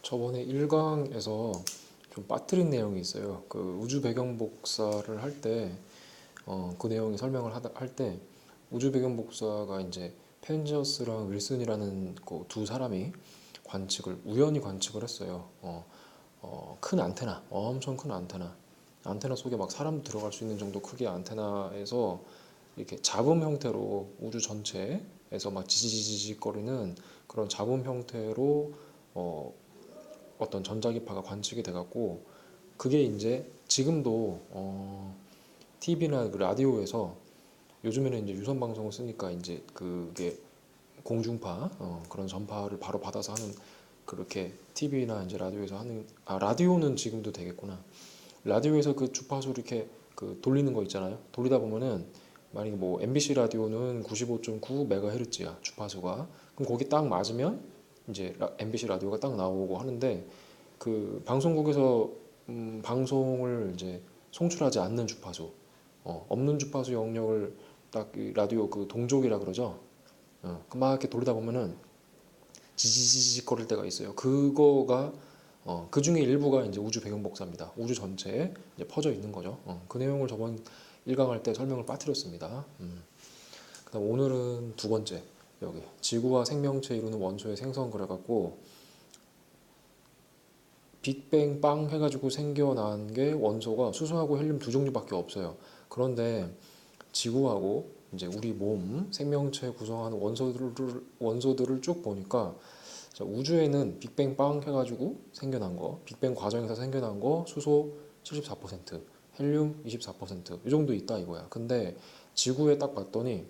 저번에 1강에서 좀 빠뜨린 내용이 있어요. 그 우주 배경 복사를 할 때, 그 내용이 설명을 할 때, 우주 배경 복사가 이제 펜지어스랑 윌슨이라는 그 두 사람이 우연히 관측을 했어요. 큰 안테나, 엄청 큰 안테나 속에 막 사람도 들어갈 수 있는 정도 크기의 안테나에서 이렇게 잡음 형태로 우주 전체에서 막 지지지지거리는 그런 잡음 형태로 어, 어떤 전자기파가 관측이 돼갖고 그게 이제 지금도 TV나 그 라디오에서 요즘에는 이제 유선 방송을 쓰니까 이제 그게 공중파 그런 전파를 바로 받아서 하는 그렇게 TV나 이제 라디오에서 하는 라디오는 지금도 되겠구나. 라디오에서 그 주파수 이렇게 그 돌리는 거 있잖아요. 돌리다 보면은 만약에 뭐 MBC 라디오는 95.9MHz야 주파수가. 그럼 거기 딱 맞으면 이제 MBC 라디오가 딱 나오고 하는데 그 방송국에서 방송을 이제 송출하지 않는 주파수, 없는 주파수 영역을 딱 라디오 그 동족이라 그러죠. 막 이렇게 돌리다 보면은 지지지지 거릴 때가 있어요. 그거가 그 중에 일부가 이제 우주 배경 복사입니다. 우주 전체에 이제 퍼져 있는 거죠. 그 내용을 저번 1강 할 때 설명을 빠뜨렸습니다. 그다음 오늘은 두 번째 여기 지구와 생명체 이루는 원소의 생성 그래갖고 빅뱅 빵 해가지고 생겨난 게 원소가 수소하고 헬륨 두 종류밖에 없어요. 그런데 지구하고 이제 우리 몸 생명체 구성하는 원소들을 쭉 보니까 자, 우주에는 빅뱅 빵 해가지고 생겨난 거, 빅뱅 과정에서 생겨난 거 수소 74%, 헬륨 24%이 정도 있다 이거야. 근데 지구에 딱 봤더니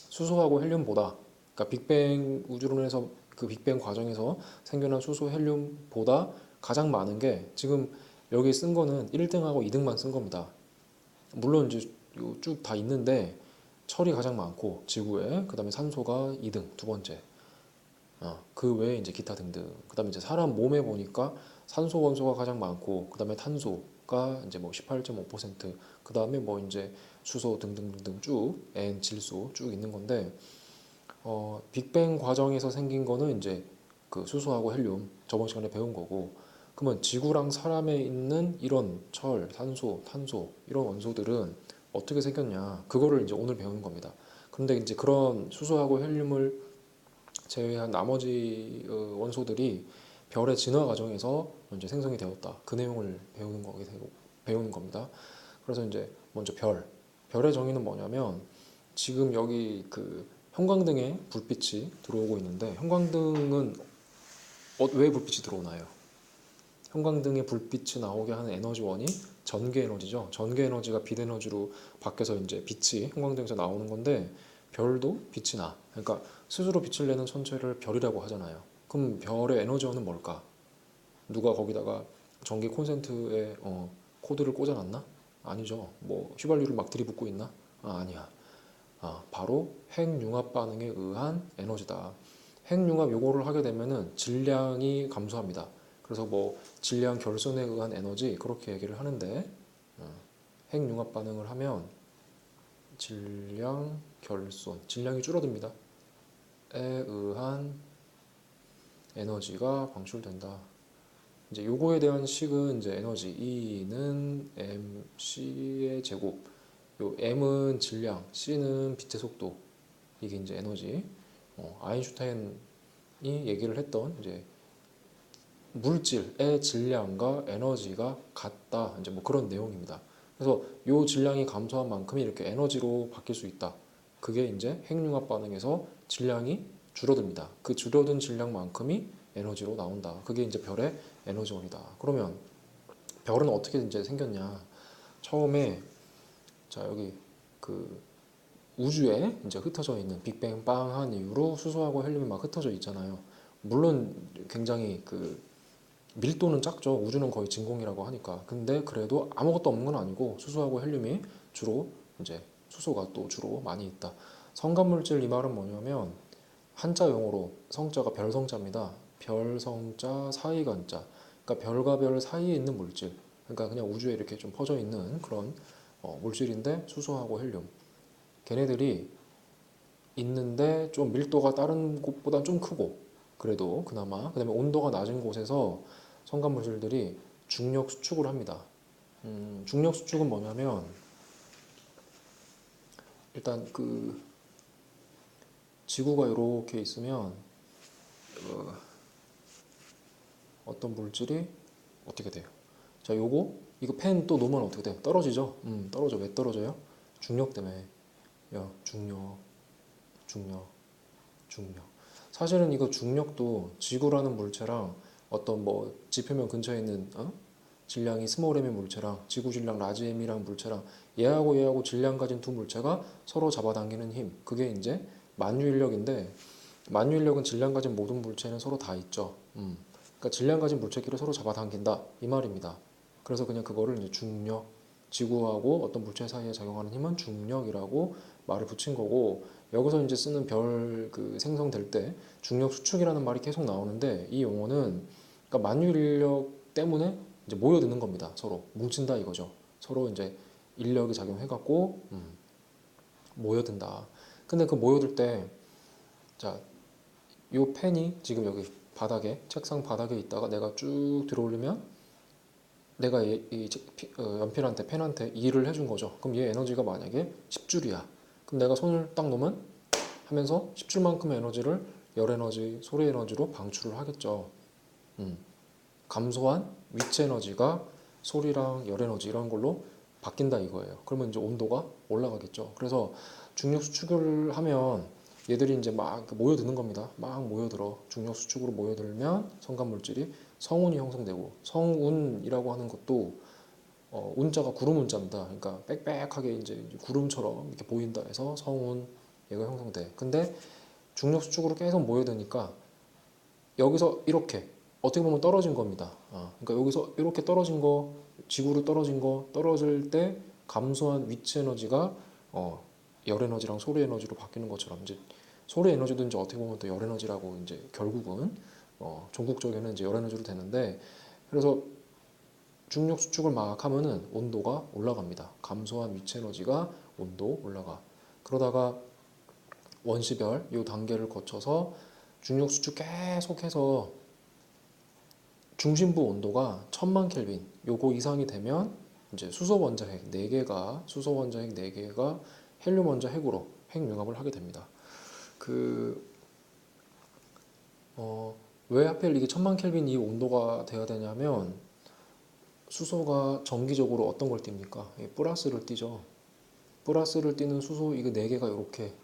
수소하고 헬륨보다 그러니까 빅뱅 우주론에서 그 빅뱅 과정에서 생겨난 수소 헬륨보다 가장 많은 게 지금 여기 쓴 거는 1등하고 2등만 쓴 겁니다. 물론 이제 쭉 다 있는데 철이 가장 많고 지구에 그다음에 산소가 2등 두 번째. 그 외에 이제 기타 등등. 그다음에 이제 사람 몸에 보니까 산소 원소가 가장 많고 그다음에 탄소가 이제 뭐 18.5%. 그다음에 뭐 이제 수소 등등등등 쭉 N 질소 쭉 있는 건데 빅뱅 과정에서 생긴 거는 이제 그 수소하고 헬륨 저번 시간에 배운 거고 그러면 지구랑 사람에 있는 이런 철, 산소, 탄소 이런 원소들은 어떻게 생겼냐 그거를 이제 오늘 배우는 겁니다. 그런데 이제 그런 수소하고 헬륨을 제외한 나머지 원소들이 별의 진화 과정에서 이제 생성이 되었다. 그 내용을 배우는 겁니다. 그래서 이제 먼저 별의 정의는 뭐냐면 지금 여기 그 형광등에 불빛이 들어오고 있는데 형광등은 왜 불빛이 들어오나요? 형광등에 불빛이 나오게 하는 에너지원이 전기 에너지죠. 전기 에너지가 빛 에너지로 바뀌어서 이제 빛이 형광등에서 나오는 건데 별도 빛이 나. 그러니까 스스로 빛을 내는 천체를 별이라고 하잖아요. 그럼 별의 에너지원은 뭘까? 누가 거기다가 전기 콘센트에 코드를 꽂아놨나? 아니죠. 뭐 휘발유를 막 들이붓고 있나? 아니야. 바로 핵융합 반응에 의한 에너지다. 핵융합 요거를 하게 되면은 질량이 감소합니다. 그래서 뭐 질량 결손에 의한 에너지 그렇게 얘기를 하는데 핵융합 반응을 하면 질량 결손, 질량이 줄어듭니다. 에 의한 에너지가 방출된다. 이제 요거에 대한 식은 이제 에너지 E는 mc의 제곱. 요 m은 질량, c는 빛의 속도. 이게 이제 에너지. 아인슈타인이 얘기를 했던 이제 물질의 질량과 에너지가 같다. 이제 뭐 그런 내용입니다. 그래서 요 질량이 감소한 만큼이 이렇게 에너지로 바뀔 수 있다. 그게 이제 핵융합 반응에서 질량이 줄어듭니다. 그 줄어든 질량만큼이 에너지로 나온다. 그게 이제 별의 에너지원이다. 그러면 별은 어떻게 이제 생겼냐? 처음에 자 여기 그 우주에 이제 흩어져 있는 빅뱅 빵한 이후로 수소하고 헬륨이 막 흩어져 있잖아요. 물론 굉장히 그 밀도는 작죠. 우주는 거의 진공이라고 하니까. 근데 그래도 아무것도 없는 건 아니고 수소하고 헬륨이 주로 이제 수소가 또 주로 많이 있다. 성간물질 이 말은 뭐냐면 한자 용어로 성자가 별성자입니다. 별성자 사이간자. 그러니까 별과 별 사이에 있는 물질. 그러니까 그냥 우주에 이렇게 좀 퍼져 있는 그런 물질인데 수소하고 헬륨. 걔네들이 있는데 좀 밀도가 다른 곳보다 좀 크고 그래도 그나마. 그다음에 온도가 낮은 곳에서 성간물질들이 중력 수축을 합니다. 중력 수축은 뭐냐면 일단 그 지구가 이렇게 있으면 어떤 물질이 어떻게 돼요? 자, 이거 펜 또 놓으면 어떻게 돼요? 떨어지죠? 떨어져. 왜 떨어져요? 중력 때문에. 야, 중력. 사실은 이거 중력도 지구라는 물체랑 어떤 뭐 지표면 근처에 있는 질량이 스몰 m의 물체랑 지구 질량 라지 m이랑 물체랑 얘하고 질량 가진 두 물체가 서로 잡아당기는 힘. 그게 이제 만유인력인데 만유인력은 질량 가진 모든 물체는 서로 다 있죠. 그러니까 질량 가진 물체끼리 서로 잡아당긴다 이 말입니다. 그래서 그냥 그거를 이제 중력, 지구하고 어떤 물체 사이에 작용하는 힘은 중력이라고 말을 붙인 거고 여기서 이제 쓰는 별 그 생성될 때 중력 수축이라는 말이 계속 나오는데 이 용어는 그러니까 만유인력 때문에 이제 모여드는 겁니다. 서로 뭉친다 이거죠. 서로 이제 인력이 작용해갖고 모여든다. 근데 그 모여들 때 자, 요 펜이 지금 여기 바닥에 책상 바닥에 있다가 내가 쭉 들어올리면 내가 연필한테 펜한테 2를 해준 거죠. 그럼 얘 에너지가 만약에 10줄이야. 그럼 내가 손을 딱 놓으면 하면서 10줄만큼의 에너지를 열 에너지, 소리 에너지로 방출을 하겠죠. 음. 감소한 위치 에너지가 소리랑 열 에너지 이런 걸로 바뀐다 이거예요. 그러면 이제 온도가 올라가겠죠. 그래서 중력 수축을 하면 얘들이 이제 막 모여드는 겁니다. 막 모여들어. 중력 수축으로 모여들면 성간 물질이 성운이 형성되고 성운이라고 하는 것도 운자가 구름 운자입니다. 그러니까 빽빽하게 이제 구름처럼 이렇게 보인다 해서 성운 얘가 형성돼. 근데 중력 수축으로 계속 모여드니까 여기서 이렇게 어떻게 보면 떨어진 겁니다. 그러니까 여기서 이렇게 떨어진 거, 지구로 떨어진 거 떨어질 때 감소한 위치 에너지가 열 에너지랑 소리 에너지로 바뀌는 것처럼 이제 소리 에너지도 이제 어떻게 보면 또 열 에너지라고 이제 결국은 종국적에는 이제 열 에너지로 되는데 그래서 중력 수축을 막 하면은 온도가 올라갑니다. 감소한 위치 에너지가 온도 올라가. 그러다가 원시별 이 단계를 거쳐서 중력 수축 계속해서 중심부 온도가 1000만 켈빈 요거 이상이 되면 이제 수소 원자핵 4개가 헬륨 원자핵으로 핵융합을 하게 됩니다. 왜 하필 이게 1000만 켈빈 이 온도가 돼야 되냐면 수소가 정기적으로 어떤 걸 띱니까? 플러스를 띠죠. 플러스를 띠는 수소 이거 4개가 이렇게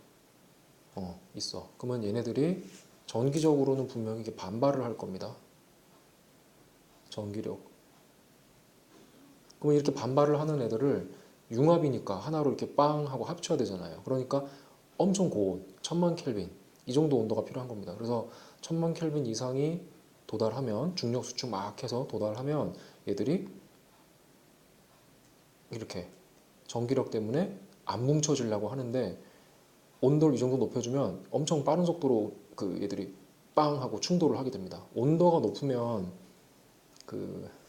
있어. 그러면 얘네들이 전기적으로는 분명히 이게 반발을 할 겁니다. 전기력. 그럼 이렇게 반발을 하는 애들을 융합이니까 하나로 이렇게 빵 하고 합쳐야 되잖아요. 그러니까 엄청 고온, 1000만 켈빈 이 정도 온도가 필요한 겁니다. 그래서 1000만 켈빈 이상이 도달하면 중력 수축 막 해서 도달하면 얘들이 이렇게 전기력 때문에 안 뭉쳐지려고 하는데 온도를 이 정도 높여주면 엄청 빠른 속도로 그 얘들이 빵 하고 충돌을 하게 됩니다. 온도가 높으면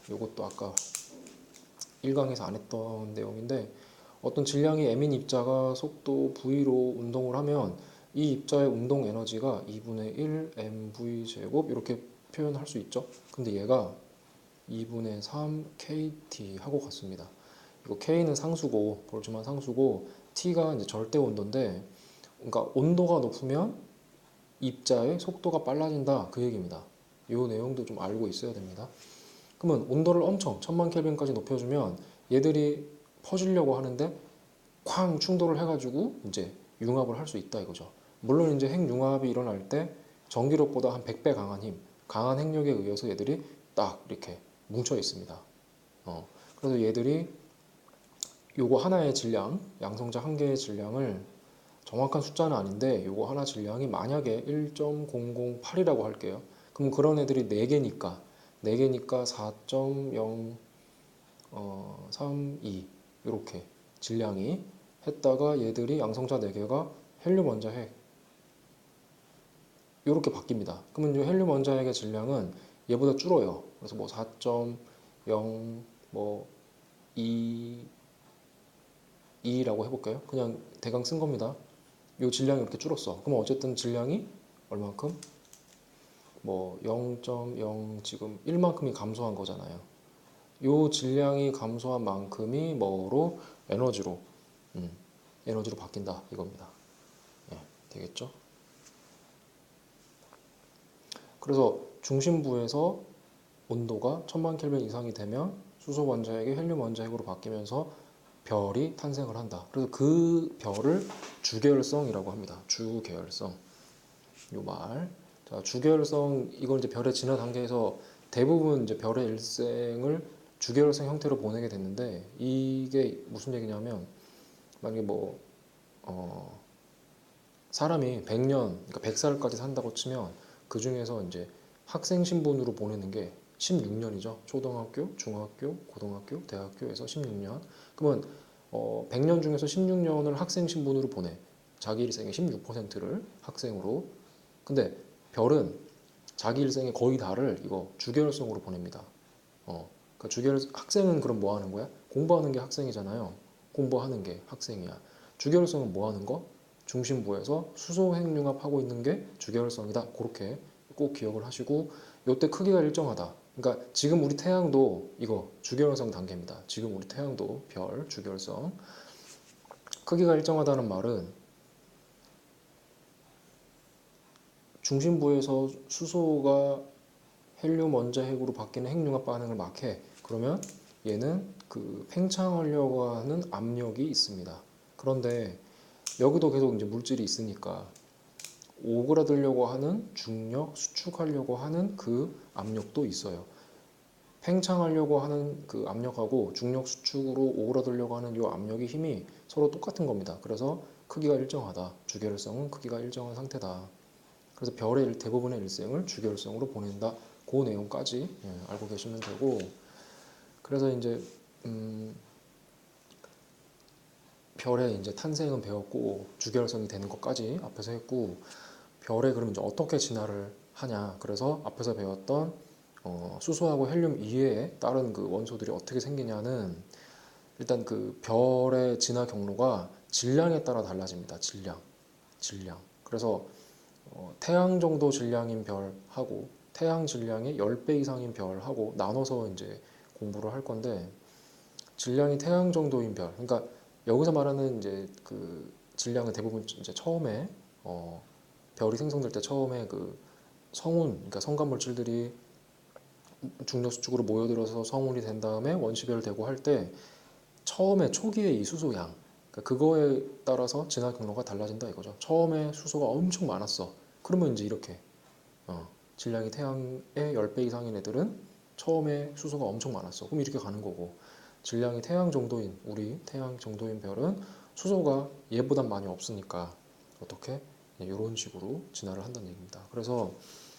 요것도 아까 1강에서 안 했던 내용인데 어떤 질량이 m인 입자가 속도 v로 운동을 하면 이 입자의 운동 에너지가 2분의 1 mv 제곱 이렇게 표현할 수 있죠. 근데 얘가 2분의 3 kt 하고 같습니다. 이거 k는 상수고 볼트만 상수고 t가 이제 절대 온도인데 그러니까 온도가 높으면 입자의 속도가 빨라진다 그 얘기입니다. 이 내용도 좀 알고 있어야 됩니다. 그러면 온도를 엄청 1000만 켈빈까지 높여주면 얘들이 퍼지려고 하는데 쾅 충돌을 해가지고 이제 융합을 할 수 있다 이거죠. 물론 이제 핵융합이 일어날 때 전기력보다 한 100배 강한 힘, 강한 핵력에 의해서 얘들이 딱 이렇게 뭉쳐 있습니다. 그래서 얘들이 요거 하나의 질량, 양성자 한 개의 질량을 정확한 숫자는 아닌데 요거 하나 질량이 만약에 1.008이라고 할게요. 그럼 그런 애들이 4개니까 4.032 이렇게 질량이 했다가 얘들이 양성자 4개가 헬륨 원자핵 이렇게 바뀝니다. 그러면 이 헬륨 원자핵의 질량은 얘보다 줄어요. 그래서 뭐 4.0 뭐 2라고 해볼까요? 그냥 대강 쓴 겁니다. 이 질량이 이렇게 줄었어. 그럼 어쨌든 질량이 얼마만큼? 뭐 0.0 지금 1만큼이 감소한 거잖아요. 요 질량이 감소한 만큼이 뭐로 에너지로 에너지로 바뀐다 이겁니다. 예, 되겠죠? 그래서 중심부에서 온도가 1000만 켈빈 이상이 되면 수소 원자핵이 헬륨 원자핵으로 바뀌면서 별이 탄생을 한다. 그래서 그 별을 주계열성이라고 합니다. 주계열성. 요 말. 자, 주계열성 이건 이제 별의 진화 단계에서 대부분 이제 별의 일생을 주계열성 형태로 보내게 됐는데 이게 무슨 얘기냐면 만약에 뭐 사람이 100년, 그러니까 100살까지 산다고 치면 그 중에서 이제 학생 신분으로 보내는 게 16년이죠. 초등학교, 중학교, 고등학교, 대학교에서 16년. 그러면 100년 중에서 16년을 학생 신분으로 보내. 자기 일생의 16%를 학생으로. 근데 별은 자기 일생의 거의 다를 이거 주계열성으로 보냅니다. 그러니까 학생은 그럼 뭐 하는 거야? 공부하는 게 학생이잖아요. 공부하는 게 학생이야. 주계열성은 뭐 하는 거? 중심부에서 수소 핵융합하고 있는 게 주계열성이다. 그렇게 꼭 기억을 하시고 요때 크기가 일정하다. 그러니까 지금 우리 태양도 이거 주계열성 단계입니다. 지금 우리 태양도 별 주계열성 크기가 일정하다는 말은 중심부에서 수소가 헬륨 원자핵으로 바뀌는 핵융합 반응을 막 해. 그러면 얘는 그 팽창하려고 하는 압력이 있습니다. 그런데 여기도 계속 이제 물질이 있으니까 오그라들려고 하는 중력, 수축하려고 하는 그 압력도 있어요. 팽창하려고 하는 그 압력하고 중력 수축으로 오그라들려고 하는 이 압력의 힘이 서로 똑같은 겁니다. 그래서 크기가 일정하다. 주계열성은 크기가 일정한 상태다. 그래서 별의 대부분의 일생을 주계열성으로 보낸다. 그 내용까지 알고 계시면 되고 그래서 이제 별의 이제 탄생은 배웠고 주계열성이 되는 것까지 앞에서 했고 별에 그럼 이제 어떻게 진화를 하냐 그래서 앞에서 배웠던 수소하고 헬륨 이외에 다른 그 원소들이 어떻게 생기냐는 일단 그 별의 진화 경로가 질량에 따라 달라집니다. 질량. 그래서 태양 정도 질량인 별하고 태양 질량의 10배 이상인 별하고 나눠서 이제 공부를 할 건데 질량이 태양 정도인 별 그러니까 여기서 말하는 이제 그 질량은 대부분 이제 처음에 별이 생성될 때 처음에 그 성운 그러니까 성간 물질들이 중력 수축으로 모여들어서 성운이 된 다음에 원시별 되고 할 때 처음에 초기에 이 수소양 그러니까 그거에 따라서 진화 경로가 달라진다 이거죠. 처음에 수소가 엄청 많았어. 그러면 이제 이렇게 질량이 태양의 10배 이상인 애들은 처음에 수소가 엄청 많았어. 그럼 이렇게 가는 거고 질량이 태양 정도인 우리 태양 정도인 별은 수소가 얘보단 많이 없으니까 어떻게 이런 식으로 진화를 한다는 얘기입니다. 그래서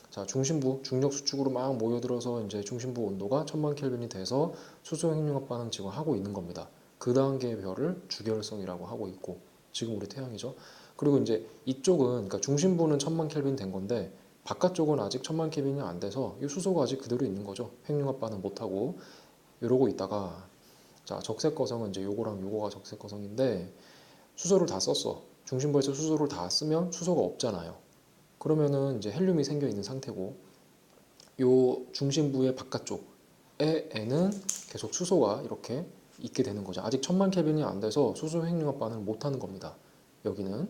자 중심부 중력 수축으로 막 모여들어서 이제 중심부 온도가 1000만 켈빈이 돼서 수소 핵융합 반응 지금 하고 있는 겁니다. 그 단계의 별을 주계열성이라고 하고 있고 지금 우리 태양이죠. 그리고 이제 이쪽은 그러니까 중심부는 1000만 켈빈 된 건데 바깥쪽은 아직 1000만 켈빈이 안 돼서 이 수소가 아직 그대로 있는 거죠. 핵융합 반응 못 하고 이러고 있다가 자 적색 거성은 이제 요거랑 요거가 적색 거성인데 수소를 다 썼어. 중심부에서 수소를 다 쓰면 수소가 없잖아요. 그러면은 이제 헬륨이 생겨 있는 상태고 요 중심부의 바깥쪽에 에는 계속 수소가 이렇게 있게 되는 거죠. 아직 1000만 켈빈이 안 돼서 수소 핵융합 반응을 못 하는 겁니다. 여기는.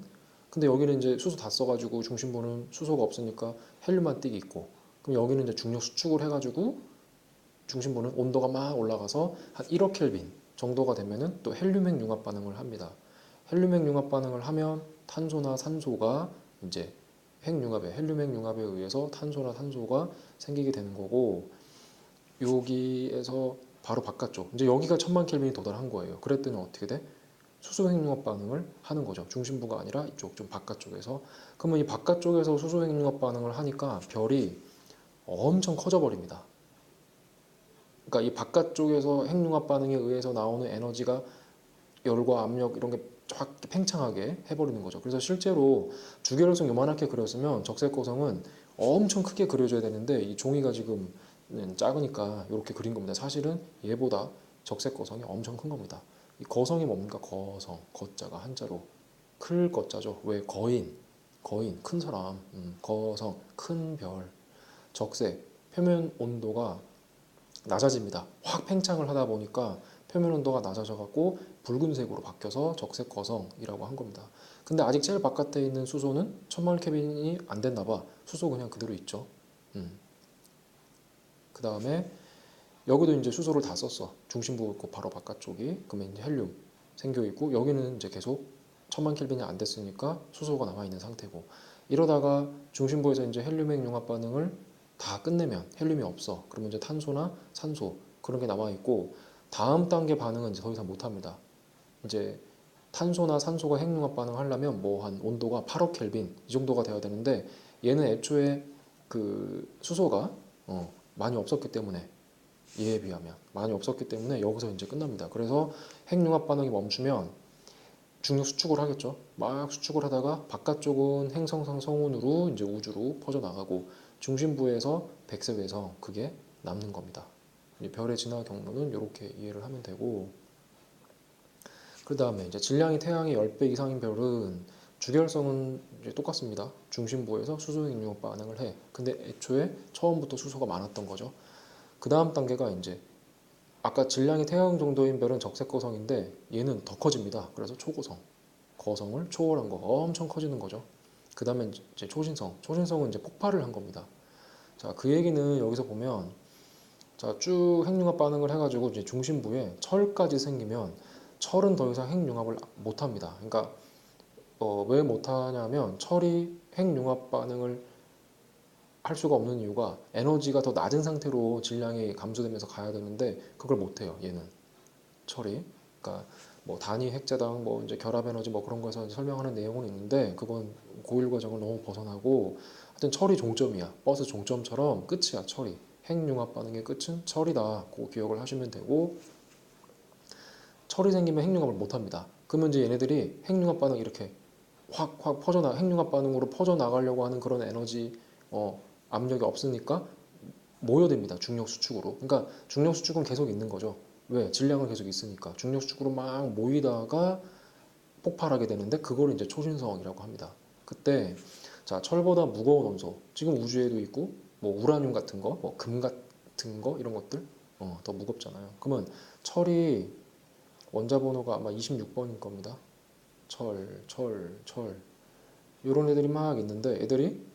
근데 여기는 이제 수소 다 써가지고 중심부는 수소가 없으니까 헬륨만 띄게 있고 그럼 여기는 이제 중력 수축을 해가지고 중심부는 온도가 막 올라가서 한 1억 켈빈 정도가 되면은 또 헬륨 핵융합 반응을 합니다. 헬륨 핵융합 반응을 하면 탄소나 산소가 이제 헬륨 핵융합에 의해서 탄소나 산소가 생기게 되는 거고 여기에서 바로 바깥쪽 이제 여기가 1000만 켈빈이 도달한 거예요. 그랬더니 어떻게 돼? 수소 핵융합 반응을 하는 거죠. 중심부가 아니라 이쪽 좀 바깥쪽에서. 그러면 이 바깥쪽에서 수소 핵융합 반응을 하니까 별이 엄청 커져 버립니다. 그러니까 이 바깥쪽에서 핵융합 반응에 의해서 나오는 에너지가 열과 압력 이런 게 확 팽창하게 해버리는 거죠. 그래서 실제로 주계열성 요만하게 그렸으면 적색거성은 엄청 크게 그려줘야 되는데 이 종이가 지금 작으니까 이렇게 그린 겁니다. 사실은 얘보다 적색거성이 엄청 큰 겁니다. 이 거성이 뭡니까? 거성, 거자가 한자로 클 거자죠. 왜 거인 큰 사람, 거성 큰 별. 적색, 표면 온도가 낮아집니다. 확 팽창을 하다 보니까 표면 온도가 낮아져 갖고 붉은색으로 바뀌어서 적색 거성이라고 한 겁니다. 근데 아직 제일 바깥에 있는 수소는 1000만 켈빈이 안 됐나 봐. 수소 그냥 그대로 있죠. 그 다음에 여기도 이제 수소를 다 썼어. 중심부 있고 바로 바깥쪽이. 그러면 이제 헬륨 생겨 있고, 여기는 이제 계속 1000만 켈빈이 안 됐으니까 수소가 남아 있는 상태고, 이러다가 중심부에서 이제 헬륨 핵 융합 반응을 다 끝내면 헬륨이 없어. 그러면 이제 탄소나 산소 그런 게 남아 있고, 다음 단계 반응은 이제 더 이상 못 합니다. 이제 탄소나 산소가 핵 융합 반응 하려면 뭐 한 온도가 8억 켈빈 이 정도가 돼야 되는데, 얘는 애초에 그 수소가 많이 없었기 때문에, 얘에 비하면 많이 없었기 때문에 여기서 이제 끝납니다. 그래서 핵융합 반응이 멈추면 중력 수축을 하겠죠. 막 수축을 하다가 바깥쪽은 행성상 성운으로 이제 우주로 퍼져나가고, 중심부에서 백색 외성 그게 남는 겁니다. 별의 진화 경로는 이렇게 이해를 하면 되고, 그 다음에 이제 질량이 태양의 10배 이상인 별은 주결성은 이제 똑같습니다. 중심부에서 수소 핵융합 반응을 해. 근데 애초에 처음부터 수소가 많았던 거죠. 그 다음 단계가 이제 아까 질량이 태양 정도인 별은 적색 거성인데, 얘는 더 커집니다. 그래서 초고성, 거성을 초월한 거, 엄청 커지는 거죠. 그 다음에 이제 초신성, 초신성은 이제 폭발을 한 겁니다. 자, 그 얘기는 여기서 보면, 자, 쭉 핵융합 반응을 해가지고 이제 중심부에 철까지 생기면, 철은 더 이상 핵융합을 못 합니다. 그러니까 왜 못하냐면, 철이 핵융합 반응을 할 수가 없는 이유가 에너지가 더 낮은 상태로 질량이 감소되면서 가야 되는데, 그걸 못해요. 얘는 철이. 그러니까 뭐 단위 핵자당 뭐 이제 결합 에너지 뭐 그런 거에서 설명하는 내용은 있는데, 그건 고일 과정을 너무 벗어나고, 하여튼 철이 종점이야. 버스 종점처럼 끝이야. 철이. 핵융합 반응의 끝은 철이다. 그거 기억을 하시면 되고, 철이 생기면 핵융합을 못 합니다. 그러면 이제 얘네들이 핵융합 반응 이렇게 확 핵융합 반응으로 퍼져 나가려고 하는 그런 에너지 압력이 없으니까 모여듭니다. 중력 수축으로. 그러니까 중력 수축은 계속 있는 거죠. 왜? 질량은 계속 있으니까. 중력 수축으로 막 모이다가 폭발하게 되는데, 그걸 이제 초신성이라고 합니다. 그때 자, 철보다 무거운 원소, 지금 우주에도 있고 뭐 우라늄 같은 거, 뭐 금 같은 거 이런 것들 더 무겁잖아요. 그러면 철이 원자 번호가 아마 26번일 겁니다. 철 이런 애들이 막 있는데, 애들이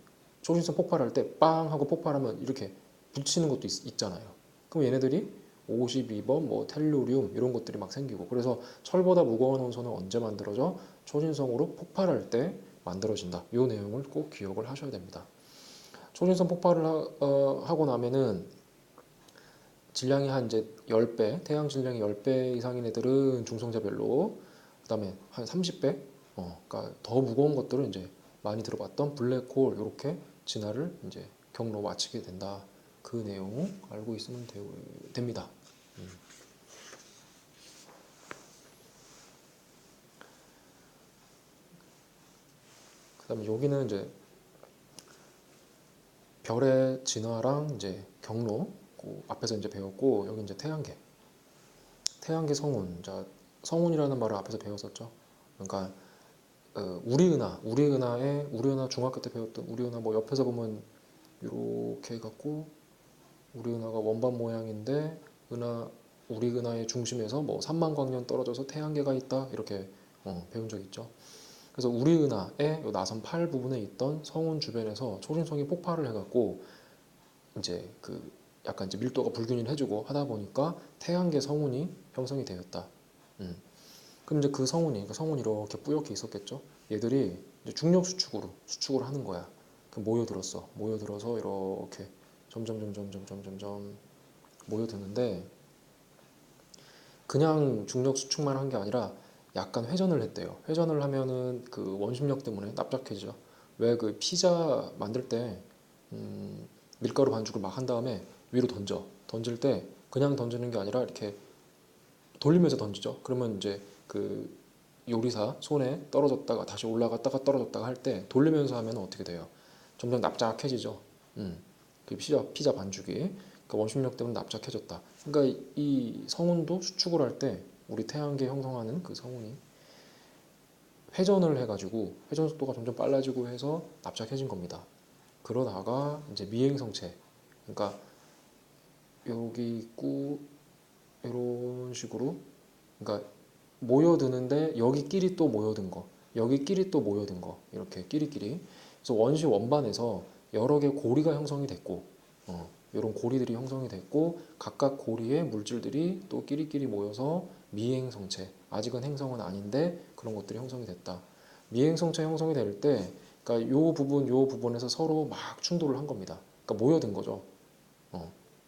초신성 폭발할 때 빵 하고 폭발하면 이렇게 붙이는 것도 있잖아요. 그럼 얘네들이 52번 뭐 텔루륨 이런 것들이 막 생기고, 그래서 철보다 무거운 원소는 언제 만들어져? 초신성으로 폭발할 때 만들어진다. 이 내용을 꼭 기억을 하셔야 됩니다. 초신성 폭발을 하고 나면은 질량이 한 이제 10배, 태양 질량이 10배 이상인 애들은 중성자별로, 그다음에 한 30배, 그러니까 더 무거운 것들은 이제 많이 들어봤던 블랙홀, 이렇게 진화를 이제 경로 마치게 된다. 그 내용 알고 있으면 됩니다. 그다음에 여기는 이제 별의 진화랑 이제 경로, 그 앞에서 이제 배웠고, 여기 이제 태양계 성운. 자, 성운이라는 말을 앞에서 배웠었죠. 그러니까 우리은하 중학교 때 배웠던 우리은하, 뭐 옆에서 보면 이렇게 해갖고 우리은하가 원반 모양인데, 우리은하의 중심에서 뭐 3만 광년 떨어져서 태양계가 있다, 이렇게 배운 적 있죠. 그래서 우리은하의 나선 팔 부분에 있던 성운 주변에서 초신성이 폭발을 해갖고 이제 그 약간 이제 밀도가 불균일해지고 하다 보니까 태양계 성운이 형성이 되었다. 그럼 이제 그 성운이 이렇게 뿌옇게 있었겠죠. 얘들이 이제 중력 수축을 하는 거야. 그 모여들어서 이렇게 점점 모여드는데, 그냥 중력 수축만 한 게 아니라 약간 회전을 했대요. 회전을 하면은 그 원심력 때문에 납작해지죠. 왜 그 피자 만들 때 밀가루 반죽을 막 한 다음에 위로 던질 때 그냥 던지는 게 아니라 이렇게 돌리면서 던지죠. 그러면 이제 그 요리사 손에 떨어졌다가 다시 올라갔다가 떨어졌다가 할 때 돌리면서 하면 어떻게 돼요? 점점 납작해지죠. 그 피자 반죽이, 그러니까 원심력 때문에 납작해졌다. 그러니까 이 성운도 수축을 할 때 우리 태양계 형성하는 그 성운이 회전을 해가지고 회전 속도가 점점 빨라지고 해서 납작해진 겁니다. 그러다가 이제 미행성체, 그러니까 여기 있고 이런 식으로, 그러니까 모여드는데 여기끼리 또 모여든 거, 여기끼리 또 모여든 거, 이렇게 끼리끼리. 그래서 원시 원반에서 여러 개 고리가 형성이 됐고, 이런 고리들이 형성이 됐고, 각각 고리의 물질들이 또 끼리끼리 모여서 미행성체, 아직은 행성은 아닌데 그런 것들이 형성이 됐다. 미행성체 형성이 될 때, 그러니까 요 부분에서 서로 막 충돌을 한 겁니다. 그러니까 모여든 거죠.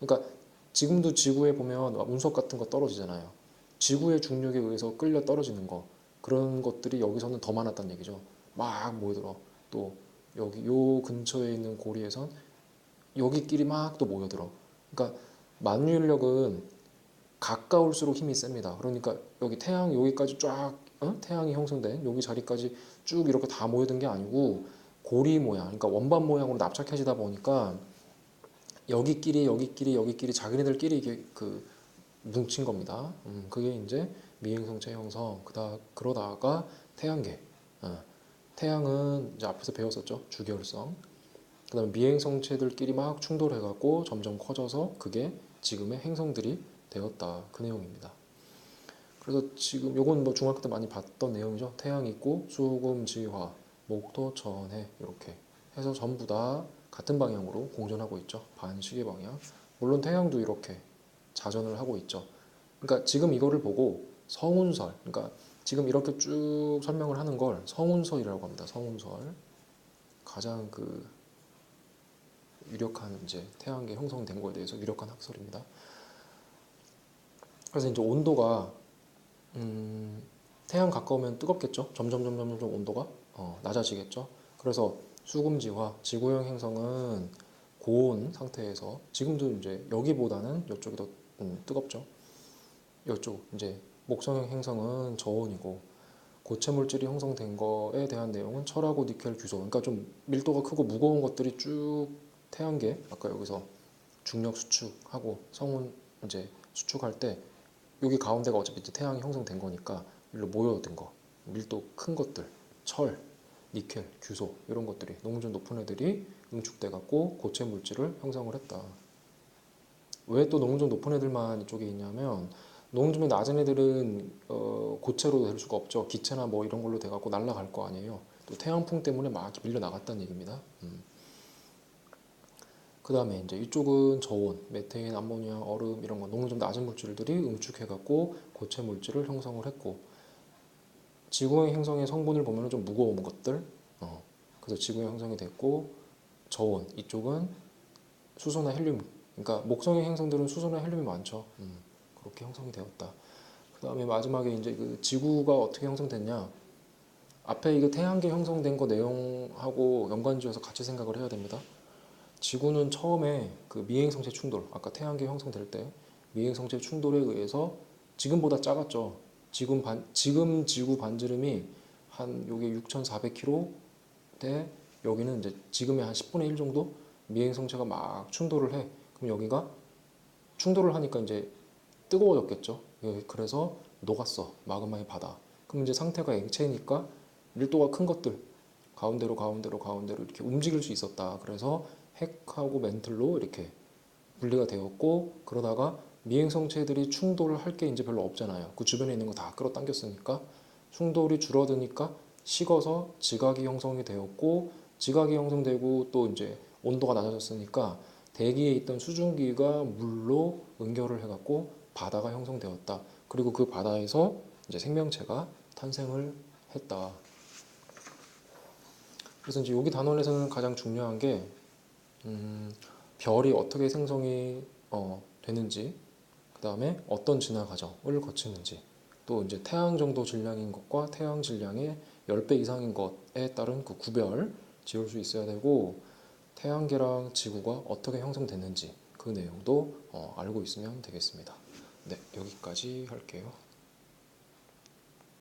그러니까 지금도 지구에 보면 운석 같은 거 떨어지잖아요. 지구의 중력에 의해서 끌려 떨어지는 거, 그런 것들이 여기서는 더 많았다는 얘기죠. 막 모여들어. 또 여기 요 근처에 있는 고리에선 여기끼리 막 또 모여들어. 그러니까 만유인력은 가까울수록 힘이 셉니다. 그러니까 여기 태양 여기까지 쫙, 태양이 형성된 여기 자리까지 쭉 이렇게 다 모여든 게 아니고 고리 모양, 그러니까 원반 모양으로 납작해지다 보니까 여기끼리 자기네들끼리 이게 그 뭉친 겁니다. 그게 이제 미행성체 형성. 그러다가 태양계. 태양은 이제 앞에서 배웠었죠. 주결성. 그다음에 미행성체들끼리 막 충돌해갖고 점점 커져서 그게 지금의 행성들이 되었다. 그 내용입니다. 그래서 지금 요건 뭐 중학교 때 많이 봤던 내용이죠. 태양 있고 수금, 지화, 목토, 전해 이렇게 해서 전부 다 같은 방향으로 공전하고 있죠. 반시계 방향. 물론 태양도 이렇게 자전을 하고 있죠. 그러니까 지금 이거를 보고 성운설, 그러니까 지금 이렇게 쭉 설명을 하는 걸 성운설이라고 합니다. 성운설. 가장 그 유력한 이제 태양계 형성된 거에 대해서 유력한 학설입니다. 그래서 이제 온도가 태양 가까우면 뜨겁겠죠. 점점 온도가 낮아지겠죠. 그래서 수금지화 지구형 행성은 고온 상태에서 지금도 이제 여기보다는 이쪽이 더 뜨겁죠. 이쪽 이제 목성형 행성은 저온이고 고체 물질이 형성된 거에 대한 내용은 철하고 니켈, 규소. 그러니까 좀 밀도가 크고 무거운 것들이 쭉 태양계 아까 여기서 중력 수축하고 성운 이제 수축할 때 여기 가운데가 어차피 이제 태양이 형성된 거니까 일로 모여든 거, 밀도 큰 것들, 철, 니켈, 규소 이런 것들이 농도좀 높은 애들이 응축돼 갖고 고체 물질을 형성을 했다. 왜 또 농도 좀 높은 애들만 이쪽에 있냐면 농도점이 낮은 애들은 고체로 될 수가 없죠. 기체나 뭐 이런 걸로 돼갖고 날아갈 거 아니에요. 또 태양풍 때문에 막 밀려 나갔다는 얘기입니다. 그 다음에 이제 이쪽은 저온, 메테인, 암모니아, 얼음 이런 거 농도 좀 낮은 물질들이 응축해갖고 고체 물질을 형성을 했고 지구형 행성의 성분을 보면 좀 무거운 것들, 그래서 지구형 형성이 됐고 저온 이쪽은 수소나 헬륨, 그러니까 목성의 행성들은 수소나 헬륨이 많죠. 그렇게 형성이 되었다. 그 다음에 마지막에 이제 그 지구가 어떻게 형성됐냐? 앞에 이거 태양계 형성된 거 내용하고 연관지어서 같이 생각을 해야 됩니다. 지구는 처음에 그 미행성체 충돌, 아까 태양계 형성될 때 미행성체 충돌에 의해서 지금보다 작았죠. 지금 지구 반지름이 한 요게 6,400km 대 여기는 이제 지금의 한 10분의 1 정도 미행성체가 막 충돌을 해. 그럼 여기가 충돌을 하니까 이제 뜨거워졌겠죠. 그래서 녹았어. 마그마의 바다. 그럼 이제 상태가 액체니까 밀도가 큰 것들 가운데로 이렇게 움직일 수 있었다. 그래서 핵하고 멘틀로 이렇게 분리가 되었고 그러다가 미행성체들이 충돌을 할 게 이제 별로 없잖아요. 그 주변에 있는 거 다 끌어당겼으니까 충돌이 줄어드니까 식어서 지각이 형성이 되었고 지각이 형성되고 또 이제 온도가 낮아졌으니까 대기에 있던 수증기가 물로 응결을 해갖고 바다가 형성되었다. 그리고 그 바다에서 이제 생명체가 탄생을 했다. 그래서 이제 여기 단원에서는 가장 중요한 게 별이 어떻게 생성이 되는지, 그 다음에 어떤 진화 과정을 거치는지, 또 이제 태양 정도 질량인 것과 태양 질량의 10배 이상인 것에 따른 그 구별 지을 수 있어야 되고, 태양계랑 지구가 어떻게 형성됐는지 그 내용도 알고 있으면 되겠습니다. 네, 여기까지 할게요.